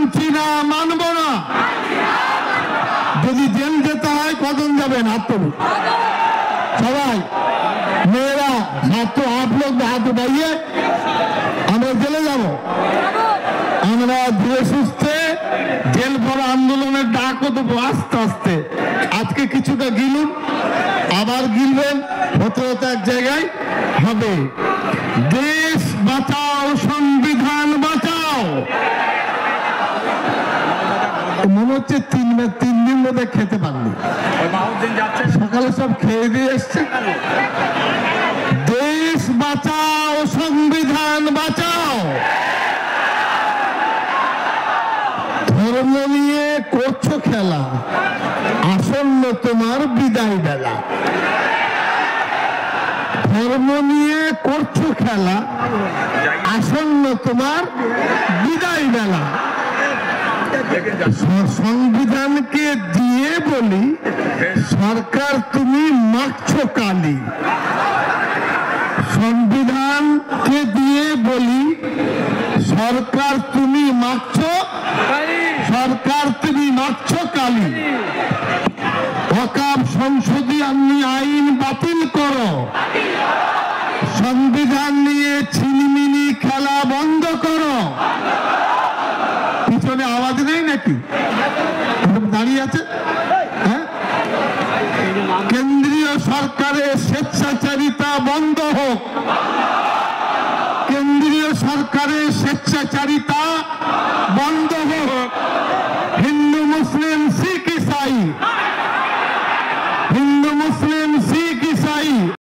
মানছি না, মানব না। যদি জেল যেতে হয় কজন যাবেন? হাত তুলুন সবাই। মেয়েরা হাত, आप लोग हाथ उठाइए। আমরা জেলে যাব। আমরা ধীরে সুস্থে জেল ভরা আন্দোলনের ডাকও দেবো আস্তে আস্তে। আজকে কিছুটা গিলুন, আবার গিলবেন, হতে হতে এক জায়গায় হবে। দেশ বাঁচাও, সংবিধান বাঁচাও। মনে হচ্ছে তিন দিন মধ্যে খেতে পারলি, সকালে সব খেয়ে দিয়ে এসছে। দেশ বাঁচাও, সংবিধান বাঁচাও। ধর্ম নিয়ে করছো খেলা, আসন্ন তোমার বিদায় বেলা। ধর্ম নিয়ে করছো খেলা, আসন্ন তোমার বিদায় বেলা। সংবিধানকে দিয়ে বলি, সরকার তুমি মাখছো কালি। সংবিধানকে দিয়ে বলি, সরকার তুমি মাখছো, সরকার তুমি মাখছো কালি। ওয়াকফ সংশোধনী আইন বাতিল করো, সংবিধান নিয়ে ছিনিমিনি খেলা বন্ধ করো। পিছনে আওয়াজ নেই নাকি? দাঁড়িয়ে আছে। হ্যাঁ, কেন্দ্রীয় সরকারের স্বেচ্ছাচারিতা বন্ধ হোক। কেন্দ্রীয় সরকারের স্বেচ্ছাচারিতা বন্ধ